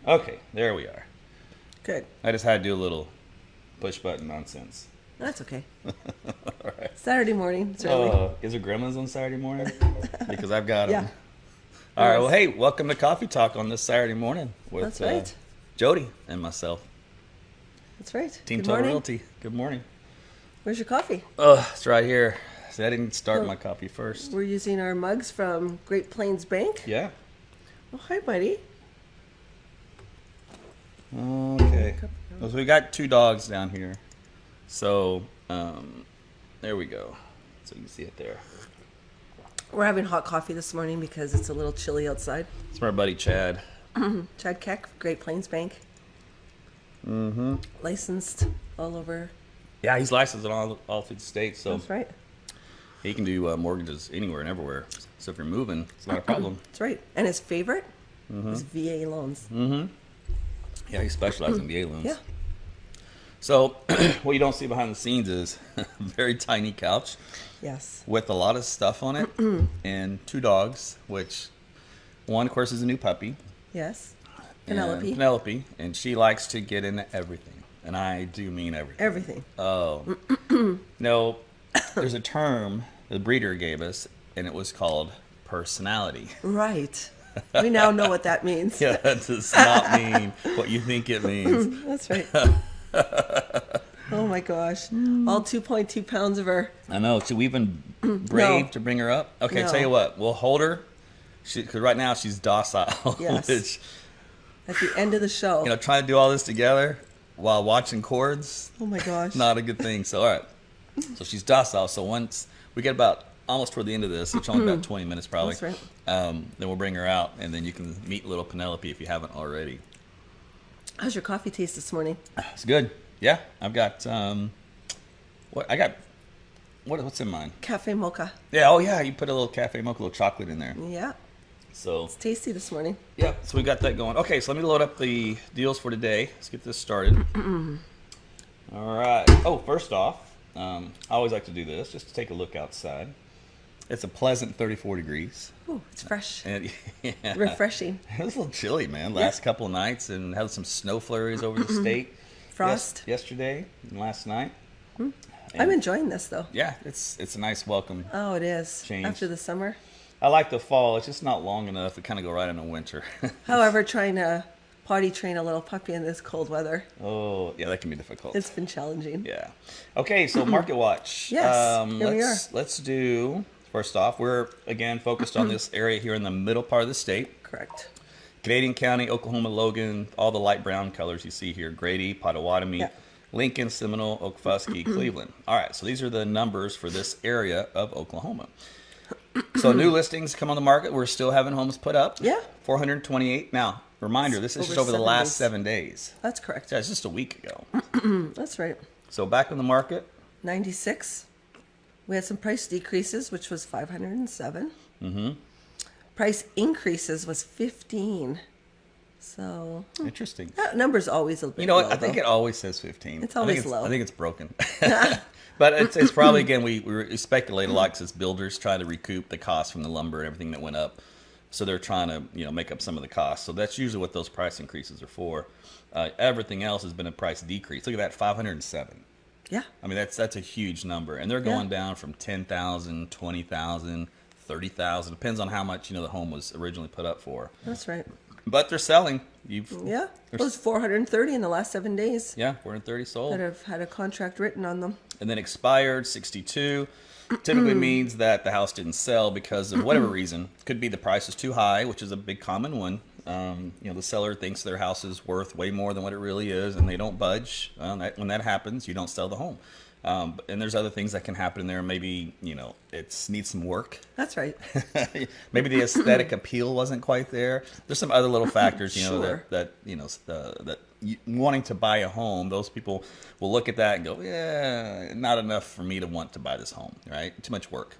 Okay, there we are. Good. I just had to do a little push button nonsense. That's okay. All right. Saturday morning. It's early. Is there gremlins on Saturday morning? Because I've got them. Yeah. All right. Well, hey, welcome to Coffee Talk on this Saturday morning with That's right. Jody and myself. That's right. Team Good Tuttle morning. Realty. Good morning. Where's your coffee? Oh, it's right here. See, I didn't start Oh. my coffee first. We're using our mugs from Great Plains Bank. Yeah. Oh, hi, buddy. Okay. So we got 2 dogs down here. So there we go. So you can see it there. We're having hot coffee this morning because it's a little chilly outside. It's from our buddy Chad. Chad Keck, Great Plains Bank. Mm-hmm. Licensed all over. Yeah, he's licensed in all through the state, so That's right. he can do mortgages anywhere and everywhere. So if you're moving, it's not a problem. That's right. And his favorite is VA loans. Mm-hmm. Yeah, he specializes in VA loans. Yeah. So what you don't see behind the scenes is a very tiny couch Yes. with a lot of stuff on it and 2 dogs, which one, of course, is a new puppy. Yes. And Penelope, and she likes to get into everything. And I do mean everything. Everything. Oh. No, there's a term the breeder gave us, and it was called personality. Right. We now know what that means. Yeah, that does not mean what you think it means. That's right. Oh my gosh. All 2.2 pounds of her. I know. Should we even brave No. to bring her up? Okay, No. tell you what. We'll hold her. Because right now she's docile. Yes. Which, At the end of the show. trying to do all this together while watching cords, Oh my gosh. not a good thing. So, all right. So she's docile. So once we get about almost toward the end of this, it's only about 20 minutes probably. That's right. Then we'll bring her out, and then you can meet little Penelope if you haven't already. How's your coffee taste this morning? It's good. Yeah, I've got what's in mine? Cafe mocha. Yeah, oh yeah, you put a little cafe mocha, a little chocolate in there. Yeah. So It's tasty this morning. yeah, so we got that going. Okay, so let me load up the deals for today. Let's get this started. All right. Oh, first off, I always like to do this just to take a look outside. It's a pleasant 34 degrees. Ooh, it's fresh. And yeah, Refreshing. it was a little chilly, man. Last couple of nights, and had some snow flurries over the state. Frost. Yesterday and last night. I'm enjoying this though. Yeah, it's a nice welcome. Oh, it is. Change. After the summer. I like the fall. It's just not long enough to kind of go right into winter. However, trying to potty train a little puppy in this cold weather, Oh, yeah, that can be difficult. it's been challenging. Yeah. Okay, so Market Watch. Yes, here we are. Let's do, first off, we're, again, focused on this area here in the middle part of the state. Correct. Canadian County, Oklahoma, Logan, all the light brown colors you see here. Grady, Potawatomi, Yeah. Lincoln, Seminole, Okfuskee, Cleveland. All right, so these are the numbers for this area of Oklahoma. So new listings come on the market. We're still having homes put up. Yeah. 428. Now, reminder, this is just over the 7 last days. 7 days. That's correct. Yeah, it's just a week ago. That's right. So back on the market. 96. We had some price decreases, which was 507. Price increases was 15. So Interesting. that number's always a bit You know what? low, I think though. it always says 15. It's always low. I think it's broken. But it's probably, again, we speculate a lot because builders try to recoup the cost from the lumber and everything that went up. So they're trying to, make up some of the costs. So that's usually what those price increases are for. Everything else has been a price decrease. Look at that, 507. Yeah. I mean, that's a huge number. And they're going down from 10,000, 20,000, 30,000. Depends on how much, the home was originally put up for. That's right. but they're selling. Yeah, it was 430 in the last 7 days Yeah, 430 sold. that have had a contract written on them. And then expired 62 typically means that the house didn't sell because of whatever reason. Could be the price is too high, which is a big common one. The seller thinks their house is worth way more than what it really is, and they don't budge. When that happens, you don't sell the home. And there's other things that can happen in there. Maybe, it needs some work. That's right. Maybe the aesthetic appeal wasn't quite there. There's some other little factors, Sure. that wanting to buy a home, those people will look at that and go, yeah, not enough for me to want to buy this home, right? Too much work.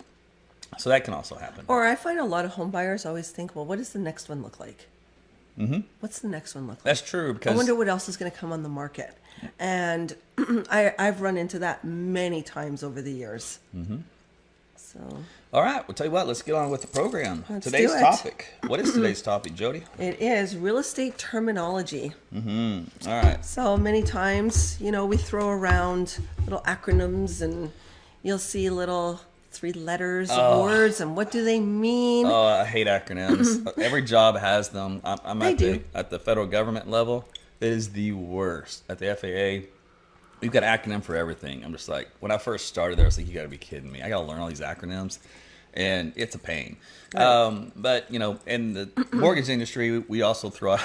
So that can also happen. Or I find a lot of home buyers always think, well, what does the next one look like? Mm-hmm. What's the next one look like? That's true. Because I wonder what else is going to come on the market. And I've run into that many times over the years. Mm-hmm. So. All right. We'll tell you what. Let's get on with the program. Let's Today's do it. topic. What is today's topic, Jody? It is real estate terminology. Mm-hmm. All right. So many times, we throw around little acronyms and you'll see little 3 letters of words and what do they mean? Oh, I hate acronyms. Every job has them. I'm at the federal government level. It is the worst. At the FAA, we've got acronym for everything. I'm just like, when I first started there, I was like, you got to be kidding me. I got to learn all these acronyms, and it's a pain. Right. But, in the mortgage industry, we also throw out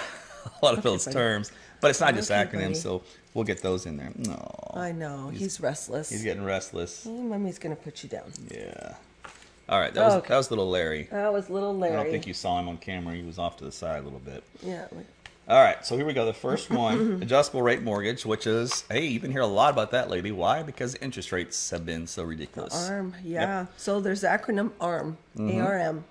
a lot of those buddy. terms. But it's not just Okay, acronyms, buddy. so we'll get those in there. No. I know. He's restless. He's getting restless. Mommy's going to put you down. Yeah. All right. That was little Larry. That was little Larry. I don't think you saw him on camera. He was off to the side a little bit. Yeah. All right, so here we go. The first one, adjustable rate mortgage, which is, hey, you can hear a lot about that lately. Why? Because interest rates have been so ridiculous. ARM, yeah. Yep. So there's the acronym ARM, ARM.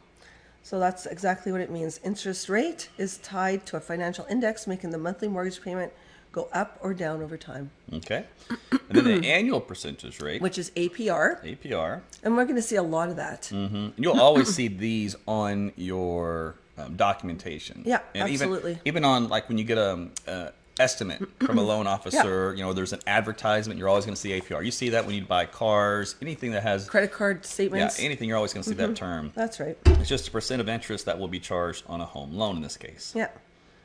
So that's exactly what it means. Interest rate is tied to a financial index, making the monthly mortgage payment go up or down over time. Okay. And then the annual percentage rate, Which is APR. APR. And we're going to see a lot of that. Mm-hmm. You'll always see these on your documentation. Yeah, and absolutely. Even on, like, when you get a estimate from a loan officer, there's an advertisement, you're always going to see APR. You see that when you buy cars, anything that has Credit card statements. Yeah, anything, you're always going to see that term. That's right. It's just a percent of interest that will be charged on a home loan in this case. Yeah.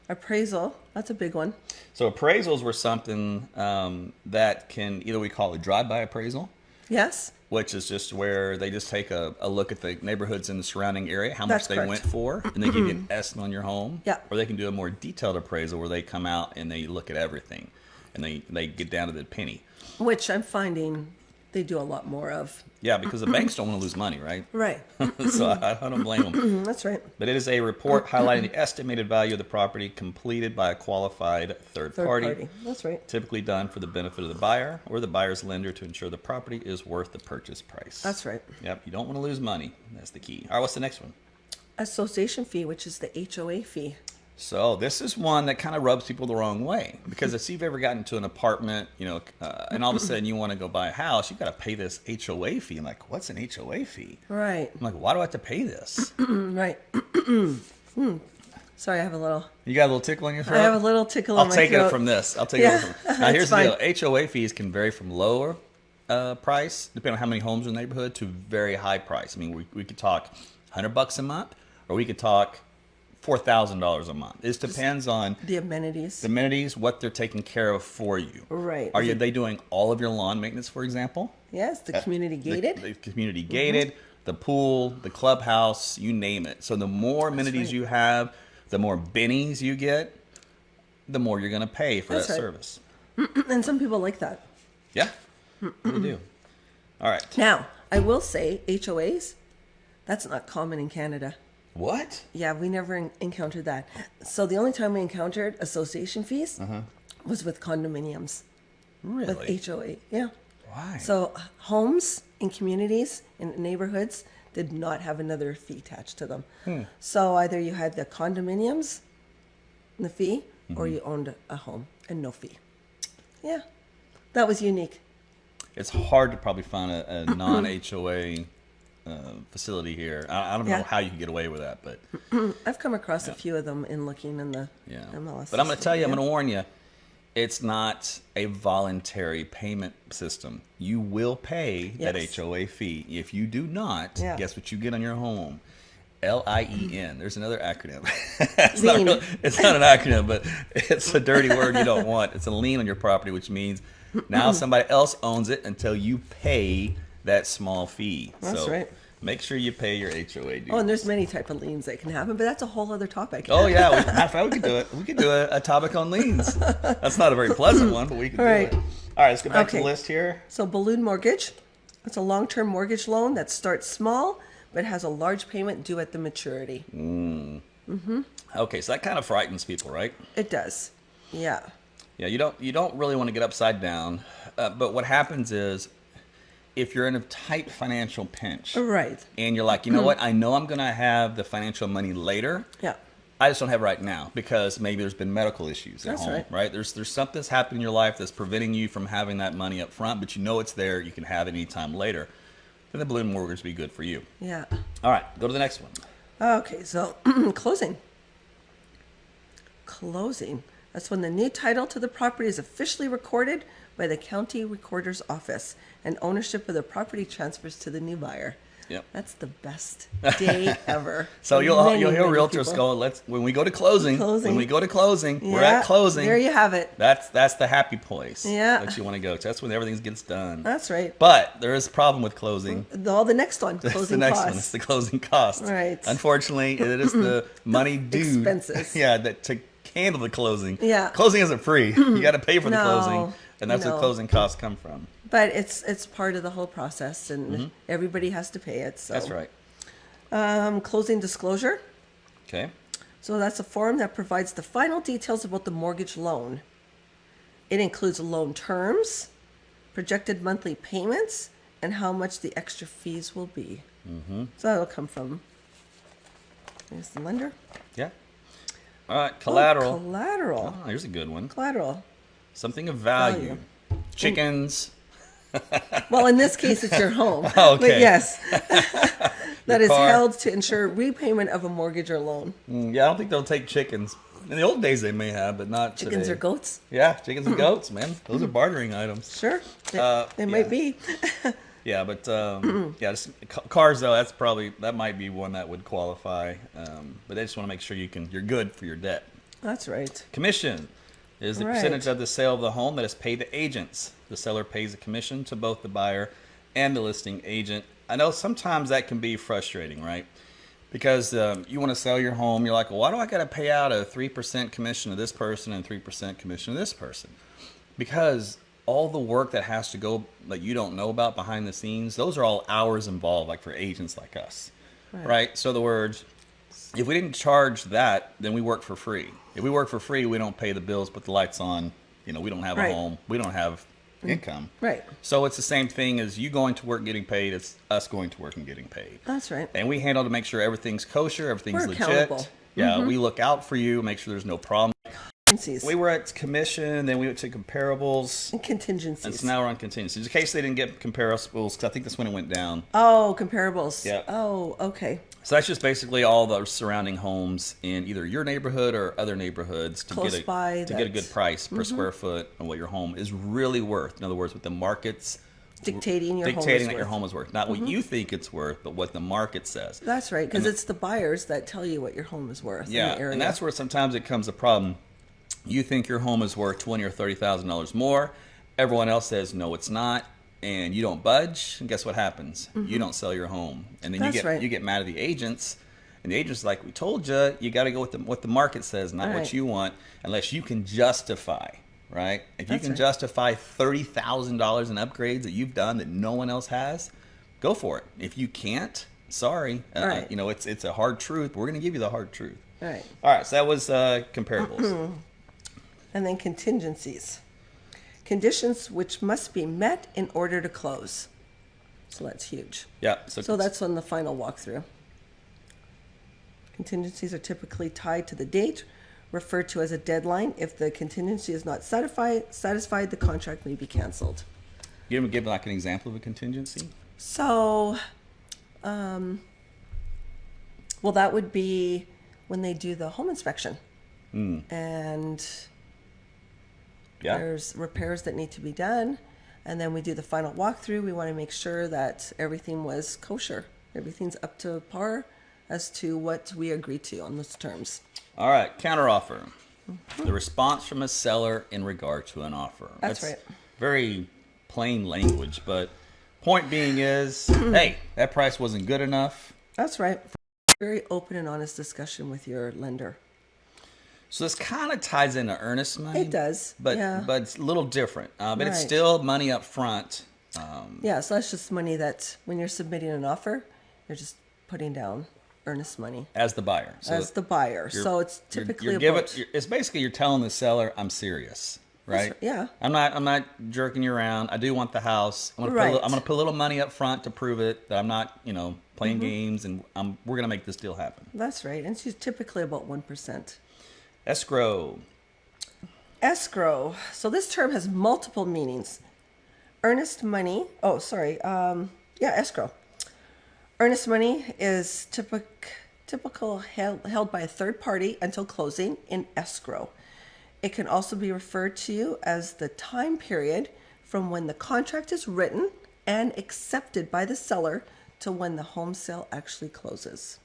Appraisal, that's a big one. So appraisals were something that can either we call a drive-by appraisal, Yes. which is just where they just take a look at the neighborhoods in the surrounding area, how much That's they correct. went for, and they give you an estimate on your home. Yeah. Or they can do a more detailed appraisal where they come out and they look at everything, and they get down to the penny. Which I'm finding they do a lot more of. Yeah, because the banks don't want to lose money, right? Right. So I don't blame them. That's right. But it is a report highlighting the estimated value of the property completed by a qualified third party. That's right. Typically done for the benefit of the buyer or the buyer's lender to ensure the property is worth the purchase price. That's right. Yep, you don't want to lose money. That's the key. All right, what's the next one? Association fee, which is the HOA fee. So this is one that kind of rubs people the wrong way, because if you've ever gotten to an apartment, and all of a sudden you want to go buy a house, you got to pay this HOA fee. I'm like, what's an HOA fee? Right. I'm like, why do I have to pay this? Right. Sorry, I have a little. You got a little tickle in your throat? I have a little tickle I'll in my take throat. it from this. I'll take Yeah, it from now. Here's the that's deal. HOA fees can vary from lower price, depending on how many homes in the neighborhood, to very high price. I mean, we could talk $100 a month, or we could talk $4,000 a month. It depends on The amenities. the amenities, what they're taking care of for you. Right. Are they doing all of your lawn maintenance, for example? Yes, the community gated. The community gated, the pool, the clubhouse, you name it. So the more amenities right. you have, the more bennies you get, the more you're going to pay for That's that right. service. And some people like that. Yeah, we do. All right. Now, I will say HOAs, that's not common in Canada. What? Yeah, we never encountered that. So the only time we encountered association fees was with condominiums, Really? with HOA. Yeah. Why? So homes in communities, in neighborhoods, did not have another fee attached to them. So either you had the condominiums, the fee, or you owned a home and no fee. Yeah, that was unique. It's hard to probably find a non-HOA facility here. I don't know Yeah. how you can get away with that, but I've come across a few of them in looking in the yeah. MLS. But I'm going to tell you, I'm system, going to warn you, it's not a voluntary payment system. You will pay that Yes. HOA fee. If you do not, Yeah. guess what you get on your home? LIEN. There's another acronym. Lien. It's not an acronym, but it's a dirty word you don't want. It's a lien on your property, which means now somebody else owns it until you pay that small fee. That's so right. make sure you pay your HOA dues. Oh, and there's many type of liens that can happen, but that's a whole other topic. Oh yeah, matter of fact, we could do it. We could do a topic on liens. That's not a very pleasant one, but we could do Right. it. All right, let's go back to the Okay. list here. So balloon mortgage, it's a long-term mortgage loan that starts small but has a large payment due at the maturity. Okay, so that kind of frightens people, right? It does. Yeah. Yeah, you don't really want to get upside down, but what happens is if you're in a tight financial pinch, Right. and you're like, you know what, I know I'm going to have the financial money later. Yeah. I just don't have it right now because maybe there's been medical issues at That's home, right. There's something that's happened in your life that's preventing you from having that money up front, but you know it's there. You can have it anytime later. Then the balloon mortgage would be good for you. Yeah. All right, go to the next one. Okay, so closing. Closing. That's when the new title to the property is officially recorded by the county recorder's office and ownership of the property transfers to the new buyer. Yep. That's the best day ever. So for you'll many, hear many realtors people. go, when we go to closing, Closing. we're Yeah, at closing. There you have it. That's the happy place Yeah. that you want to go to. That's when everything gets done. That's right. But there is a problem with closing. The next one, That's closing the next costs. one. It's the closing costs. Right. Unfortunately, it is the money due. Expenses. Yeah, that to handle the closing. Yeah. Closing isn't free. You got to pay for the No, closing, and that's where no. closing costs come from. But it's part of the whole process, and everybody has to pay it. So That's right. Closing disclosure. Okay. So that's a form that provides the final details about the mortgage loan. It includes loan terms, projected monthly payments, and how much the extra fees will be. So that'll come from, there's the lender. Yeah. All right. Collateral. Oh, collateral. Oh, here's a good one. Collateral. Something of value. Chickens. Well, in this case, it's your home. Okay. But yes, that is car. held to ensure repayment of a mortgage or loan. Yeah, I don't think they'll take chickens. In the old days, they may have, but not Chickens today. or goats? Yeah, chickens and goats, man. Those are bartering items. Sure. They Yeah. might be. Yeah, but yeah, just cars though. That might be one that would qualify. But they just want to make sure you're good for your debt. That's right. Commission is the Right. percentage of the sale of the home that is paid to agents. The seller pays a commission to both the buyer and the listing agent. I know sometimes that can be frustrating, right? Because you want to sell your home, you're like, well, why do I got to pay out a 3% commission to this person and 3% commission to this person? Because all the work that has to go that you don't know about behind the scenes, those are all hours involved, like for agents like us, right? So in other words, if we didn't charge that, then we work for free. If we work for free, we don't pay the bills, put the lights on. You know, we don't have a Right. home. We don't have income. Right. So it's the same thing as you going to work, getting paid. It's us going to work and getting paid. That's right. And we handle to make sure everything's kosher, everything's We're legit. accountable. Yeah, we look out for you, make sure there's no problem. Contingencies. We were at commission, then we went to comparables. And contingencies. And so now we're on contingencies. In case they didn't get comparables, because I think this one went down. Oh, comparables. Yeah. Oh, okay. So that's just basically all the surrounding homes in either your neighborhood or other neighborhoods to Close by get a good that's- price per square foot on what your home is really worth. In other words, what the market's Dictating your home is dictating that your worth. home is worth, not what you think it's worth, but what the market says. That's right, because it's the buyers that tell you what your home is worth. Yeah, in the area. and that's where sometimes it becomes a problem. You think your home is worth $20,000 or $30,000 more. Everyone else says no, it's not, and you don't budge. And guess what happens? You don't sell your home, and then That's right. you get mad at the agents, and the agents are like, "We told you, you got to go with what the market says, not what Right. you want, unless you can justify." Right? If you That's can right. justify $30,000 in upgrades that you've done that no one else has, go for it. If you can't, sorry. Right. You know, it's a hard truth. But we're going to give you the hard truth. Right. All right, so that was comparables. And then contingencies. Conditions which must be met in order to close. So that's huge. Yeah. So that's on the final walkthrough. Contingencies are typically tied to the date, referred to as a deadline. If the contingency is not satisfied, the contract may be canceled. You ever give like an example of a contingency? So, well, that would be when they do the home inspection. And Yeah. there's repairs that need to be done. And then we do the final walkthrough. We want to make sure that everything was kosher. Everything's up to par as to what we agree to on those terms. All right, counteroffer. The response from a seller in regard to an offer. That's right. Very plain language, but point being is, hey, that price wasn't good enough. That's right. Very open and honest discussion with your lender. So this kind of ties into earnest money. It does, but yeah. but it's a little different. But it's Right. still money up front. Yeah, so that's just money that when you're submitting an offer, you're just putting down earnest money As the buyer. So as the buyer. So it's typically it's basically you're telling the seller, I'm serious, right? yeah. I'm not jerking you around. I do want the house. I'm Right. gonna put a little money up front to prove it that I'm not, playing games, and we're gonna make this deal happen. That's right. And it's typically about 1%. Escrow. Escrow. So this term has multiple meanings. Earnest money. Oh, sorry. Escrow. Earnest money is typical held by a third party until closing in escrow. It can also be referred to as the time period from when the contract is written and accepted by the seller to when the home sale actually closes.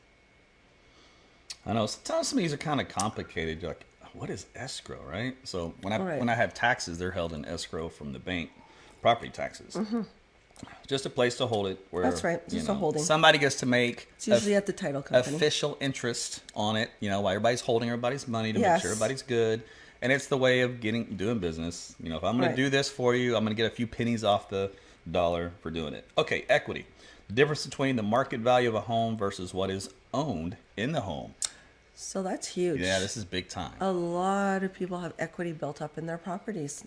I know sometimes some of these are kind of complicated. You're like, what is escrow, right? So when Right. I have taxes, they're held in escrow from the bank, property taxes. Just a place to hold it where That's right, just a holding. somebody gets to make It's usually at the title company. official interest on it. While everybody's holding everybody's money to make Yes. sure everybody's good. And it's the way of doing business. If I'm going Right. to do this for you, I'm going to get a few pennies off the dollar for doing it. Okay, equity. The difference between the market value of a home versus what is owned in the home. So that's huge. Yeah, this is big time. A lot of people have equity built up in their properties.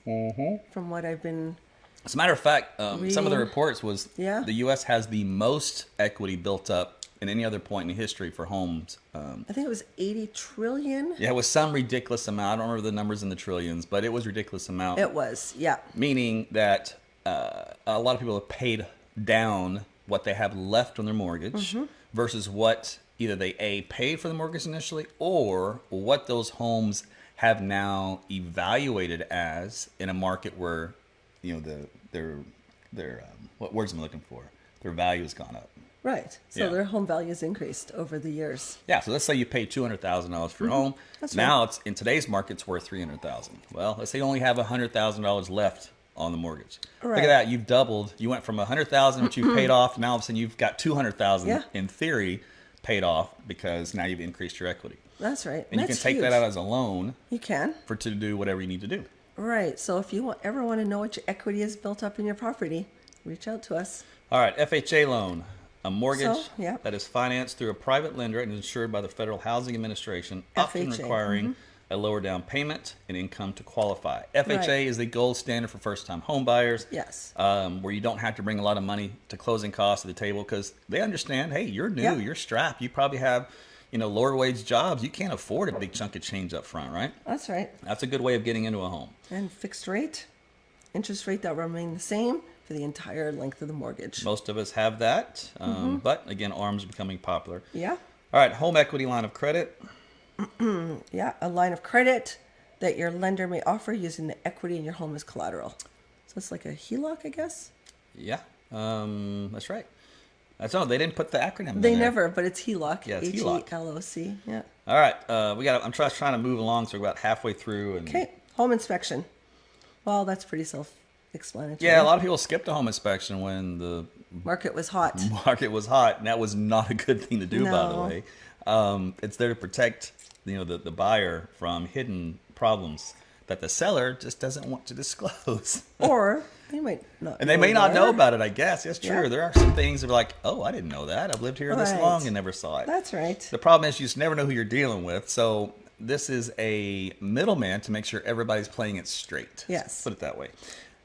From what I've been As a matter of fact, some of the reading. reports was Yeah. the U.S. has the most equity built up in any other point in history for homes. I think it was 80 trillion. Yeah, it was some ridiculous amount. I don't remember the numbers in the trillions, but it was a ridiculous amount. It was, yeah. Meaning that a lot of people have paid down what they have left on their mortgage versus what either they paid for the mortgage initially or what those homes have now evaluated as in a market where their what words am I looking for? Their value has gone up. Right. So Yeah. their home values increased over the years. Yeah, so let's say you pay $200,000 for a home. That's Now it's in today's market it's worth $300,000. Well, let's say you only have $100,000 left on the mortgage. Look Right. at that, you've doubled. You went from $100,000 which you paid off, now all of a sudden you've got $200,000 Yeah. in theory paid off because now you've increased your equity. That's right. And you can that's take huge. that out as a loan You can. to do whatever you need to do. Right. So if you ever want to know what your equity is built up in your property, reach out to us. All right, FHA loan, a mortgage So, yeah. that is financed through a private lender and insured by the Federal Housing Administration, often FHA, requiring a lower down payment and income to qualify. FHA Right. is the gold standard for first-time home buyers. Yes. Where you don't have to bring a lot of money to closing costs to the table because they understand, hey, you're new, Yeah. you're strapped, you probably have lower wage jobs. You can't afford a big chunk of change up front, right? That's right. That's a good way of getting into a home. And fixed rate, interest rate that will remain the same for the entire length of the mortgage. Most of us have that, but again, ARMs are becoming popular. Yeah. All right, home equity line of credit. Yeah. A line of credit that your lender may offer using the equity in your home as collateral. So it's like a HELOC, I guess. Yeah, that's right. That's all. They didn't put the acronym in They there. never, but it's HELOC. Yeah, it's HELOC. HELOC. Yeah. All right, I'm trying to move along, so we're about halfway through. And Okay. Home inspection. Well, that's pretty self-explanatory. yeah, a lot of people skipped a home inspection when the Market was hot. market was hot, and that was not a good thing to do, by the No. way. It's there to protect the buyer from hidden problems that the seller just doesn't want to disclose. Or they might not. And they may not know there. about it, I guess. That's true. Yeah. There are some things that are like, oh, I didn't know that. I've lived here this Right. long and never saw it. That's right. The problem is you just never know who you're dealing with. So this is a middleman to make sure everybody's playing it straight. Yes. Put it that way.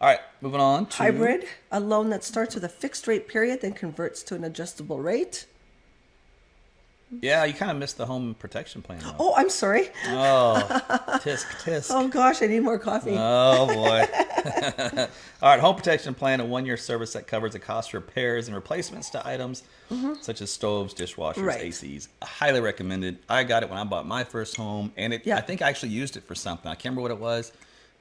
All right, moving on to Hybrid, a loan that starts with a fixed rate period, then converts to an adjustable rate. Yeah, you kind of missed the home protection plan. Though. Oh, I'm sorry. Oh, tisk, tisk. Oh gosh, I need more coffee. Oh, boy. All right, home protection plan, a 1-year service that covers the cost of repairs and replacements to items such as stoves, dishwashers, Right. ACs. Highly recommended. I got it when I bought my first home, and Yeah. I think I actually used it for something. I can't remember what it was,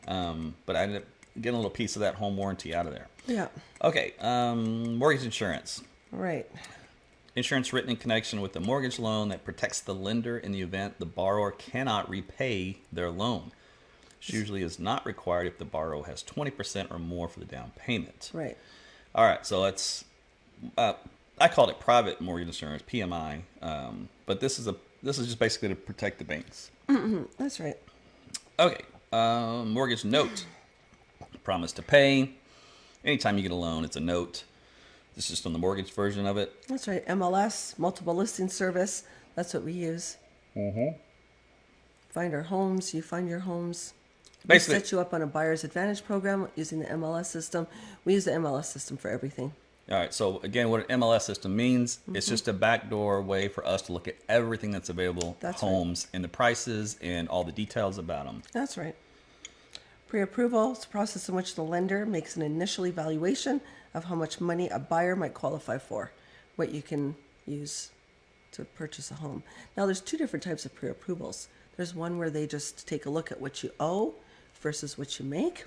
but I ended up getting a little piece of that home warranty out of there. Yeah, Okay, mortgage insurance. right. Insurance written in connection with the mortgage loan that protects the lender in the event the borrower cannot repay their loan. This usually is not required if the borrower has 20% or more for the down payment. Right. All right, so let's. I called it private mortgage insurance (PMI), but this is just basically to protect the banks. That's right. Okay, mortgage note, promise to pay. Anytime you get a loan, it's a note. This is just on the mortgage version of it. That's right. MLS, multiple listing service. That's what we use. Find our homes. You find your homes. Basically, We set you up on a buyer's advantage program using the MLS system. We use the MLS system for everything. all right, so again, what an MLS system means, it's just a backdoor way for us to look at everything that's available, That's homes, and the prices and all the details about them. That's right. Pre-approval is a process in which the lender makes an initial evaluation of how much money a buyer might qualify for, what you can use to purchase a home. Now, there's two different types of pre-approvals. There's one where they just take a look at what you owe versus what you make.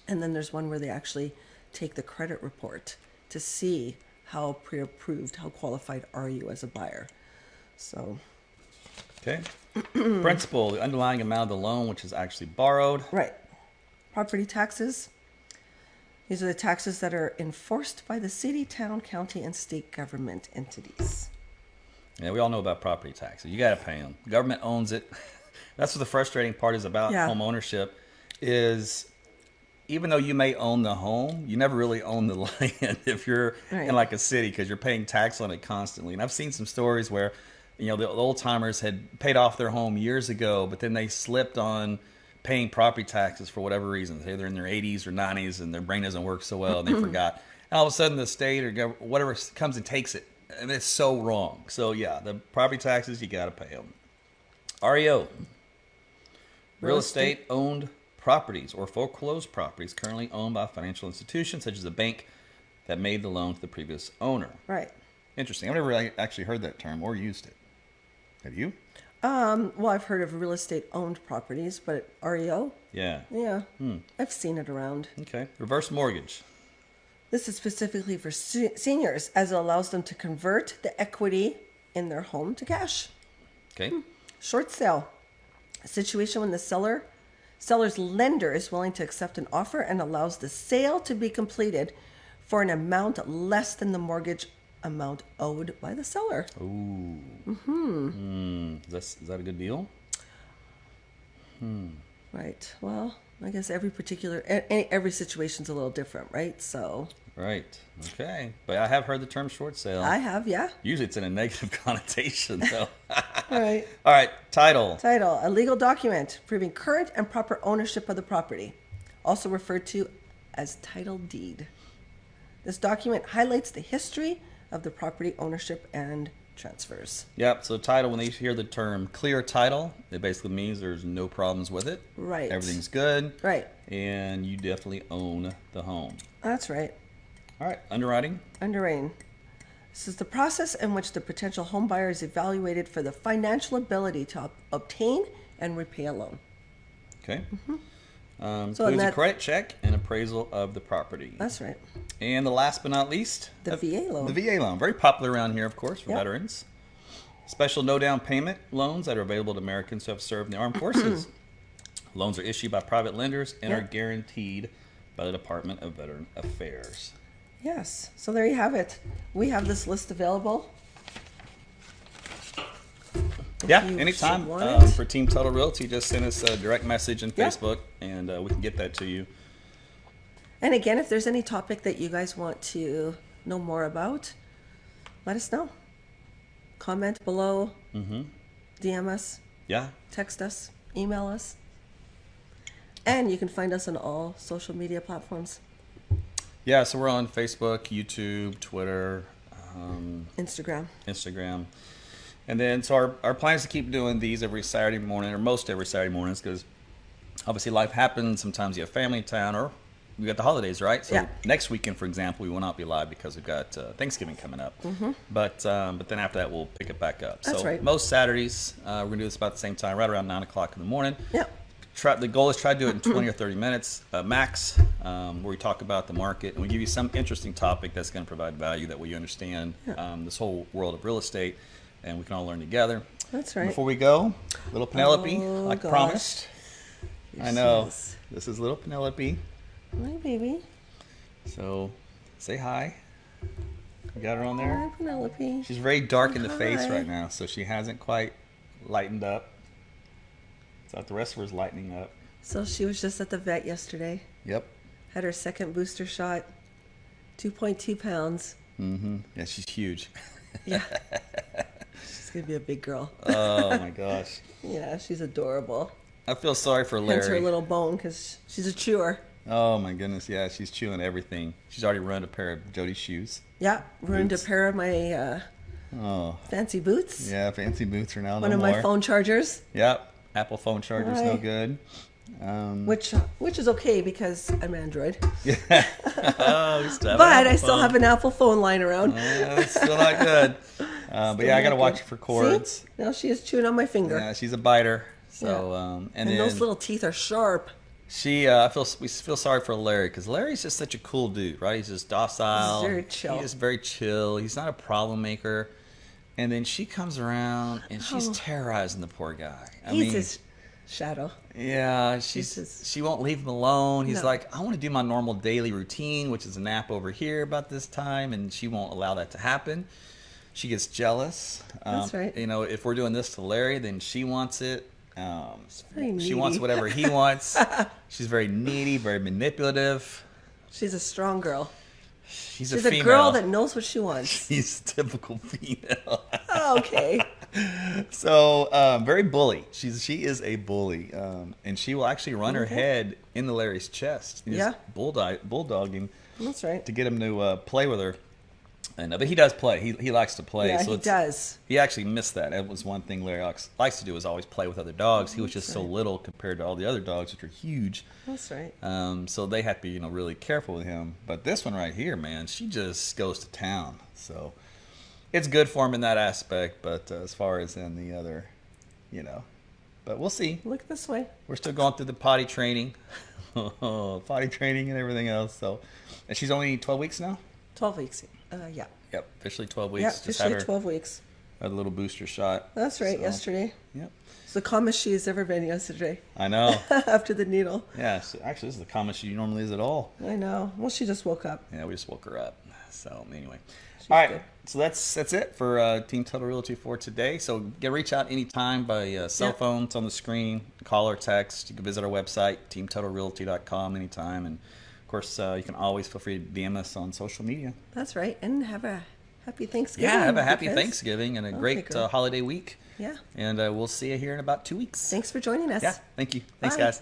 And then there's one where they actually take the credit report to see how pre-approved, how qualified are you as a buyer. So, Okay. Principal, the underlying amount of the loan, which is actually borrowed. right. Property taxes. These are the taxes that are enforced by the city, town, county, and state government entities. Yeah, we all know about property taxes. You got to pay them. Government owns it. That's what the frustrating part is about home ownership is even though you may own the home, you never really own the land if you're in like a city because you're paying tax on it constantly. And I've seen some stories where, the old timers had paid off their home years ago, but then they slipped on paying property taxes for whatever reason. They're in their 80s or 90s and their brain doesn't work so well and they forgot. And all of a sudden the state or whatever comes and takes it. And it's so wrong. So yeah, the property taxes, you got to pay them. REO, real estate owned properties or foreclosed properties currently owned by financial institutions such as a bank that made the loan to the previous owner. Right. Interesting. I've never really actually heard that term or used it. Have you? Well, I've heard of real estate owned properties, but REO? Yeah. Yeah. I've seen it around. Okay. Reverse mortgage. This is specifically for seniors as it allows them to convert the equity in their home to cash. Okay. Short sale. A situation when the seller's lender is willing to accept an offer and allows the sale to be completed for an amount less than the mortgage amount owed by the seller. Ooh. Is that a good deal? Right. Well, I guess every situation's a little different, right? So. Right. Okay. But I have heard the term short sale. I have, yeah. Usually it's in a negative connotation, though. Right. All right. Title. Title, a legal document proving current and proper ownership of the property, also referred to as title deed. This document highlights the history of the property ownership and transfers. Yep. So title, when they hear the term clear title, it basically means there's no problems with it. Right. Everything's good. Right. And you definitely own the home. That's right. All right. Underwriting. Underwriting. This is the process in which the potential home buyer is evaluated for the financial ability to obtain and repay a loan. Okay. So includes a credit check and appraisal of the property. That's right. And the last but not least, The VA loan. The VA loan. Very popular around here, of course, for veterans. Special no down payment loans that are available to Americans who have served in the armed forces. Loans are issued by private lenders and are guaranteed by the Department of Veteran Affairs. Yes. So there you have it. We have this list available. Yeah, anytime. For Team Tuttle Realty, just send us a direct message on Facebook, and we can get that to you. And again, if there's any topic that you guys want to know more about, let us know. Comment below, DM us, text us, email us. And you can find us on all social media platforms. Yeah, so we're on Facebook, YouTube, Twitter, Instagram. And then, so our plan is to keep doing these every Saturday morning, or most every Saturday mornings, because obviously life happens. Sometimes you have family in town, or we got the holidays, right? So next weekend, for example, we will not be live because we've got Thanksgiving coming up. But then after that, we'll pick it back up. That's so right. most Saturdays, we're going to do this about the same time, right around 9 o'clock in the morning. Yeah. The goal is try to do it in 20 or 30 minutes max, where we talk about the market and we give you some interesting topic that's going to provide value that we understand this whole world of real estate, and we can all learn together. That's right. Before we go, little Penelope, like gosh. promised. Here I know. she is. This is little Penelope. Hi, baby. So say hi. You got her on there? Hi, Penelope. She's very dark in the face Hi. right now, so she hasn't quite lightened up. So the rest of her is lightening up. So she was just at the vet yesterday. Yep. Had her second booster shot. 2.2 pounds. Mm-hmm. Yeah, she's huge. Yeah. She's going to be a big girl. Oh, my gosh. Yeah, she's adorable. I feel sorry for Larry. Hence her little bone because she's a chewer. Oh, my goodness. Yeah, she's chewing everything. She's already ruined a pair of Jody's shoes. Yeah, ruined a Boots. pair of my Oh. fancy boots. Yeah, fancy boots are now One no of more. my phone chargers, Yep. Apple phone charger's no Right. good. which is okay because I'm Android. Oh, we still have an But Apple I still phone. have an Apple phone lying around. It's still not good. But yeah, I got to watch her for cords. See? Now she is chewing on my finger. Yeah, she's a biter. So, Yeah. and And then those little teeth are sharp. we feel sorry for Larry because Larry's just such a cool dude, right? He's just docile. He's very chill. He's very chill. He's not a problem maker. And then she comes around and she's Oh. terrorizing the poor guy. He's his shadow. Yeah, Jesus. she won't leave him alone. He's No. like, I want to do my normal daily routine, which is a nap over here about this time, and she won't allow that to happen. She gets jealous. That's right. You know, if we're doing this to Larry, then she wants it. very She wants needy. whatever he wants. She's very needy, very manipulative. She's a strong girl. She's She's a a female. girl that knows what she wants. She's a typical female. Okay. So very bully. She is a bully, and she will actually run her Okay. head into Larry's chest. And Yeah. just bulldog him That's right. to get him to play with her. And but he does play. He likes to play. Yeah, so he does. He actually missed that. That was one thing Larry likes to do is always play with other dogs. He was just That's so right. little compared to all the other dogs, which are huge. That's right. So they have to be really careful with him. But this one right here, man, she just goes to town. So it's good for him in that aspect. But as far as in the other, but we'll see. Look this way. We're still going through the potty training, potty training and everything else. So, and she's only 12 weeks now. 12 weeks. Yeah. Yep, officially 12 weeks. Yeah, Just had officially her 12 weeks. had a little booster shot. That's right, So, yesterday. Yep, It's the calmest she's ever been yesterday I know. after the needle. Yeah, so actually, this is the calmest she normally is at all. I know. Well, she just woke up. Yeah, we just woke her up. So anyway, She's all right. good. So that's it for Team Tuttle Realty for today. So reach out anytime by cell Yep. phone. It's on the screen. Call or text. You can visit our website, teamtuttlerealty.com, anytime. And of course, you can always feel free to DM us on social media. That's right. And have a happy Thanksgiving. Yeah, have a happy because- Thanksgiving and a great girl. holiday week. Yeah. And we'll see you here in about 2 weeks. Thanks for joining us. Yeah, thank you. Thanks, Bye. guys.